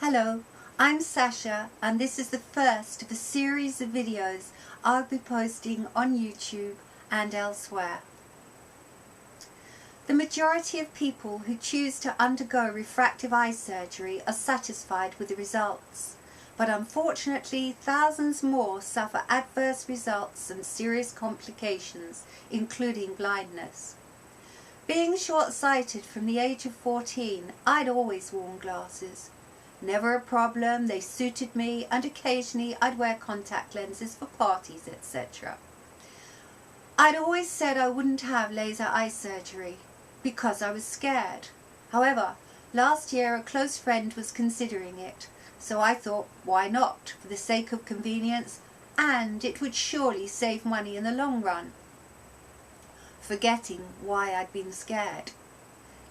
Hello, I'm Sasha and this is the first of a series of videos I'll be posting on YouTube and elsewhere. The majority of people who choose to undergo refractive eye surgery are satisfied with the results, but unfortunately thousands more suffer adverse results and serious complications, including blindness. Being short-sighted from the age of 14, I'd always worn glasses. Never a problem, they suited me, and occasionally I'd wear contact lenses for parties, etc. I'd always said I wouldn't have laser eye surgery because I was scared. However, last year a close friend was considering it, so I thought, why not, for the sake of convenience, and it would surely save money in the long run. Forgetting why I'd been scared.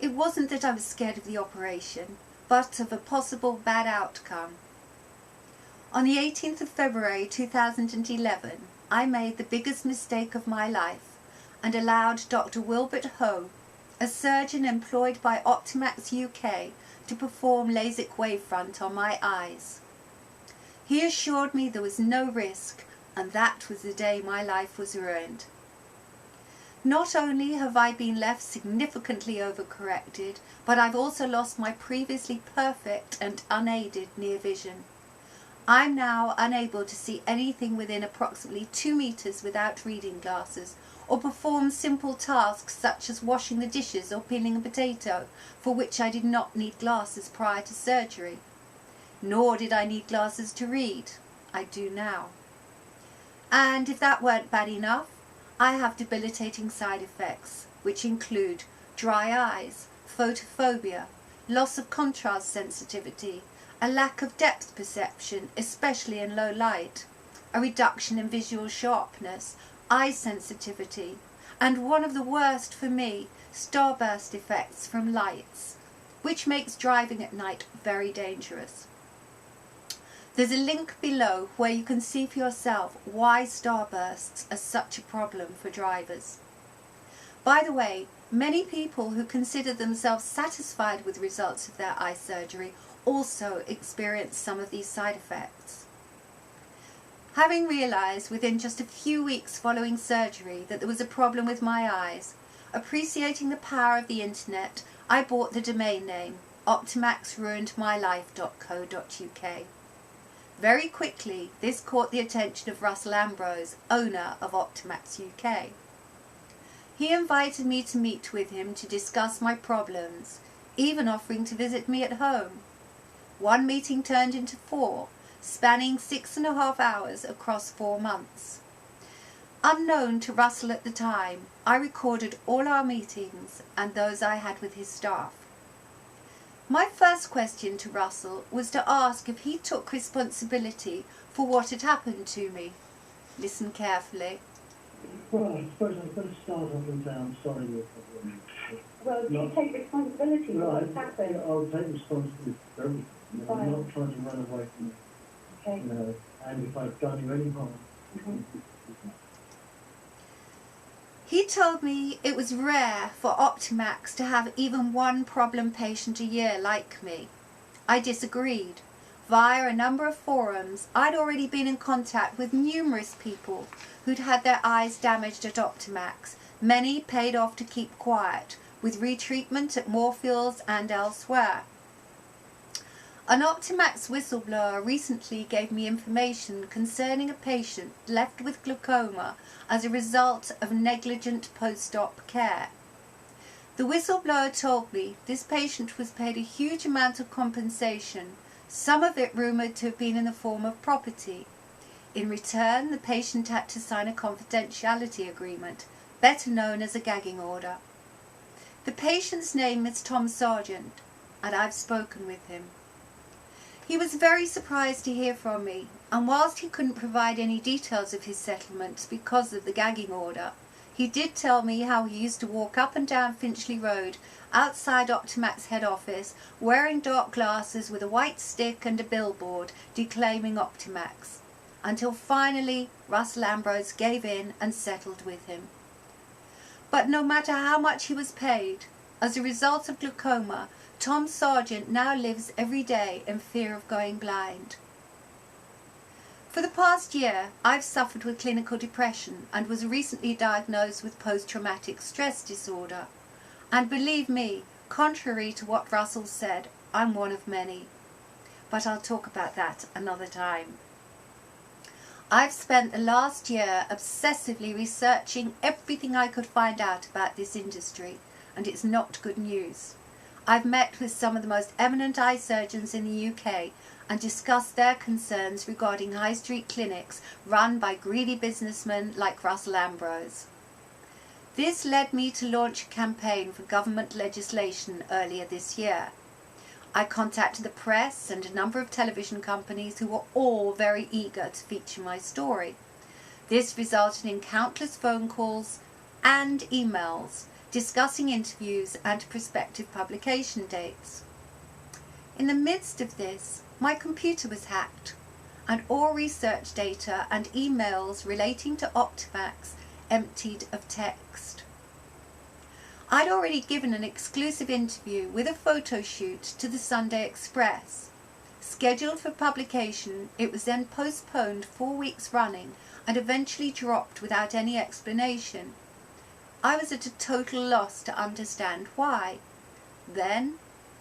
It wasn't that I was scared of the operation, but of a possible bad outcome. On the 18th of February 2011, I made the biggest mistake of my life and allowed Dr Wilbert Hoe, a surgeon employed by Optimax UK, to perform LASIK wavefront on my eyes. He assured me there was no risk, and that was the day my life was ruined. Not only have I been left significantly overcorrected, but I've also lost my previously perfect and unaided near vision. I'm now unable to see anything within approximately 2 meters without reading glasses, or perform simple tasks such as washing the dishes or peeling a potato, for which I did not need glasses prior to surgery. Nor did I need glasses to read. I do now. And if that weren't bad enough, I have debilitating side effects, which include dry eyes, photophobia, loss of contrast sensitivity, a lack of depth perception, especially in low light, a reduction in visual sharpness, eye sensitivity, and one of the worst for me, starburst effects from lights, which makes driving at night very dangerous. There's a link below where you can see for yourself why starbursts are such a problem for drivers. By the way, many people who consider themselves satisfied with the results of their eye surgery also experience some of these side effects. Having realised within just a few weeks following surgery that there was a problem with my eyes, appreciating the power of the internet, I bought the domain name optimaxruinedmylife.co.uk. Very quickly, this caught the attention of Russell Ambrose, owner of Optimax UK. He invited me to meet with him to discuss my problems, even offering to visit me at home. One meeting turned into 4, spanning 6.5 hours across 4 months. Unknown to Russell at the time, I recorded all our meetings and those I had with his staff. My first question to Russell was to ask if he took responsibility for what had happened to me. Listen carefully. Well, I suppose I've got to start off and say I'm sorry you're problem. Well, do you take responsibility for Right, what's happened? I'll take responsibility for everything. I'm not trying to run away from it. Okay. And if I've done you any harm. He told me it was rare for Optimax to have even one problem patient a year like me. I disagreed. Via a number of forums, I'd already been in contact with numerous people who'd had their eyes damaged at Optimax, many paid off to keep quiet, with retreatment at Moorfields and elsewhere. An Optimax whistleblower recently gave me information concerning a patient left with glaucoma as a result of negligent post-op care. The whistleblower told me this patient was paid a huge amount of compensation, some of it rumoured to have been in the form of property. In return, the patient had to sign a confidentiality agreement, better known as a gagging order. The patient's name is Tom Sargent, and I've spoken with him. He was very surprised to hear from me, and whilst he couldn't provide any details of his settlements because of the gagging order, he did tell me how he used to walk up and down Finchley Road outside Optimax head office wearing dark glasses with a white stick and a billboard declaiming Optimax, until finally Russell Ambrose gave in and settled with him. But no matter how much he was paid, as a result of glaucoma, Tom Sargent now lives every day in fear of going blind. For the past year, I've suffered with clinical depression and was recently diagnosed with post-traumatic stress disorder. And believe me, contrary to what Russell said, I'm one of many. But I'll talk about that another time. I've spent the last year obsessively researching everything I could find out about this industry, and it's not good news. I've met with some of the most eminent eye surgeons in the UK and discussed their concerns regarding high street clinics run by greedy businessmen like Russell Ambrose. This led me to launch a campaign for government legislation earlier this year. I contacted the press and a number of television companies who were all very eager to feature my story. This resulted in countless phone calls and emails discussing interviews and prospective publication dates. In the midst of this, my computer was hacked and all research data and emails relating to Optimax emptied of text. I'd already given an exclusive interview with a photo shoot to the Sunday Express. Scheduled for publication, it was then postponed 4 weeks running and eventually dropped without any explanation. I was at a total loss to understand why. Then,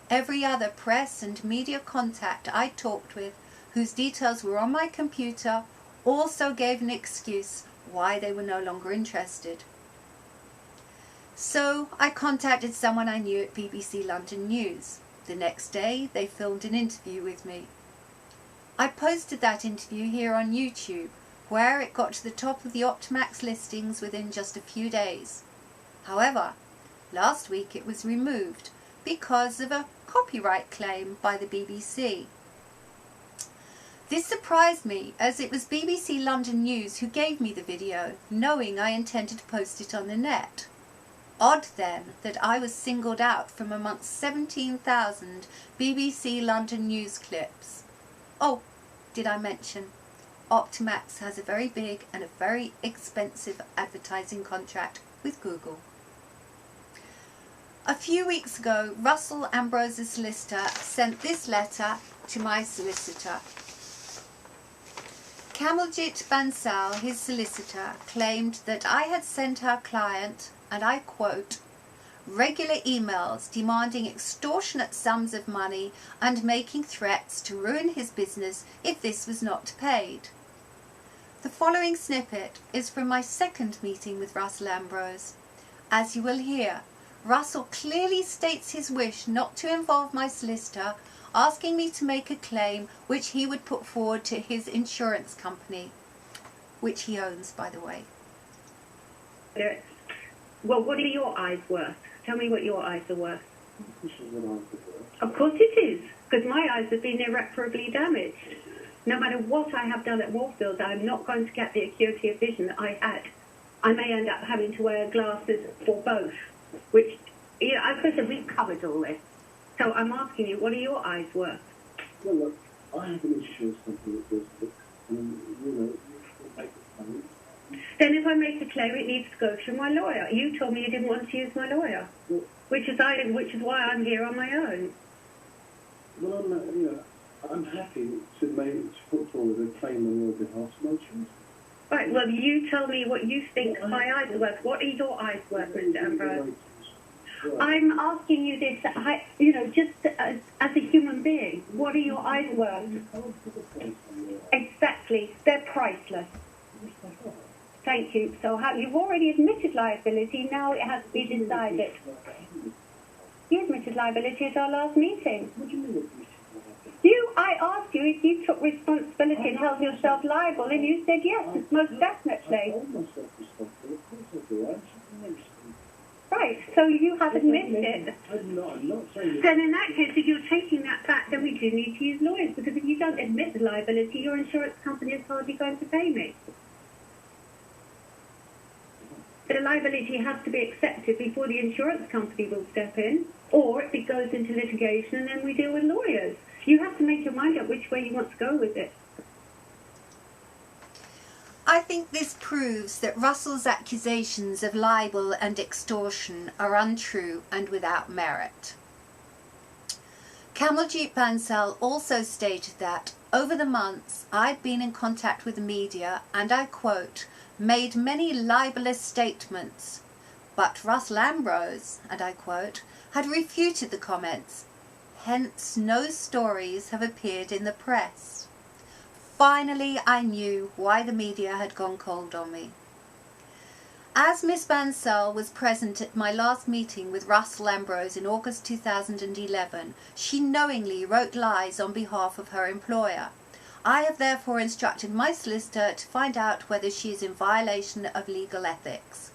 every other press and media contact I talked with, whose details were on my computer, also gave an excuse why they were no longer interested. So I contacted someone I knew at BBC London News. The next day they filmed an interview with me. I posted that interview here on YouTube, where it got to the top of the Optimax listings within just a few days. However, last week it was removed because of a copyright claim by the BBC. This surprised me, as it was BBC London News who gave me the video, knowing I intended to post it on the net. Odd then that I was singled out from amongst 17,000 BBC London News clips. Oh, did I mention, Optimax has a very big and a very expensive advertising contract with Google. A few weeks ago, Russell Ambrose's solicitor sent this letter to my solicitor. Kamaljit Bansal, his solicitor, claimed that I had sent her client, and I quote, regular emails demanding extortionate sums of money and making threats to ruin his business if this was not paid. The following snippet is from my second meeting with Russell Ambrose. As you will hear, Russell clearly states his wish not to involve my solicitor, asking me to make a claim which he would put forward to his insurance company, which he owns, by the way. Well, what are your eyes worth? Tell me what your eyes are worth. This is what I'm prepared. Of course it is, because my eyes have been irreparably damaged. No matter what I have done at Moulsdale, I'm not going to get the acuity of vision that I had. I may end up having to wear glasses for both, which, you know, as I said, we've covered all this. So I'm asking you, what are your eyes worth? Well, look, I have an insurance company that does this, and, you know, you make a claim. Then if I make a claim, it needs to go through my lawyer. You told me you didn't want to use my lawyer, Well, which is why I'm here on my own. well, I'm happy to put forward a claim on your behalf to my insurance. Right, well, you tell me what you think my eyes are worth. What are your eyes worth, Mr. Ambrose? I'm asking you this, just as a human being. What are your eyes worth? Exactly. They're priceless. Thank you. So you've already admitted liability. Now it has to be decided. You admitted liability at our last meeting. What do you mean? I asked you if you took responsibility and held yourself liable, and you said yes, most definitely. I hold myself responsible. Of course I do. Right, so you have admitted it. I'm not saying... Then in that case, if you're taking that back, then we do need to use lawyers, because if you don't admit the liability, your insurance company is hardly going to pay me. The liability has to be accepted before the insurance company will step in, or if it goes into litigation and then we deal with lawyers. You have to make your mind up which way you want to go with it. I think this proves that Russell's accusations of libel and extortion are untrue and without merit. Kamaljeet Bansal also stated that over the months I'd been in contact with the media and, I quote, made many libelous statements, but Russell Ambrose, and I quote, had refuted the comments. Hence no stories have appeared in the press. Finally I knew why the media had gone cold on me. As Miss Bansal was present at my last meeting with Russell Ambrose in August 2011, she knowingly wrote lies on behalf of her employer. I have therefore instructed my solicitor to find out whether she is in violation of legal ethics.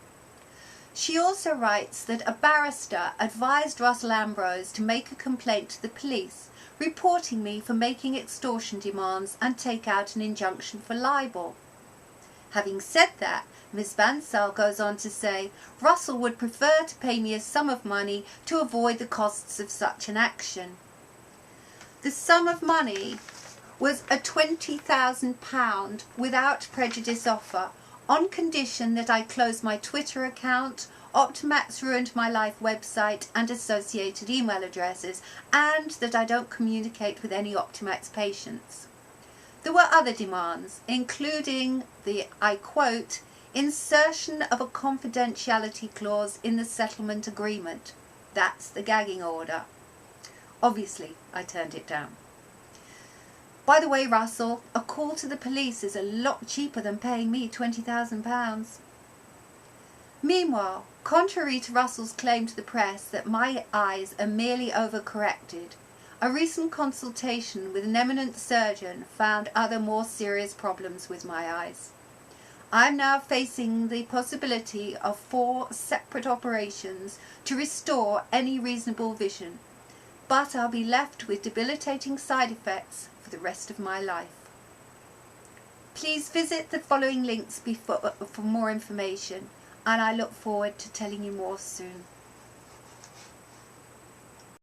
She also writes that a barrister advised Russell Ambrose to make a complaint to the police, reporting me for making extortion demands and take out an injunction for libel. Having said that, Ms. Bansal goes on to say, Russell would prefer to pay me a sum of money to avoid the costs of such an action. The sum of money was a £20,000 without prejudice offer, on condition that I close my Twitter account, Optimax Ruined My Life website and associated email addresses, and that I don't communicate with any Optimax patients. There were other demands, including the, I quote, insertion of a confidentiality clause in the settlement agreement. That's the gagging order. Obviously, I turned it down. By the way, Russell, a call to the police is a lot cheaper than paying me £20,000. Meanwhile, contrary to Russell's claim to the press that my eyes are merely overcorrected, a recent consultation with an eminent surgeon found other more serious problems with my eyes. I am now facing the possibility of 4 separate operations to restore any reasonable vision, but I'll be left with debilitating side effects for the rest of my life. Please visit the following links for more information, and I look forward to telling you more soon.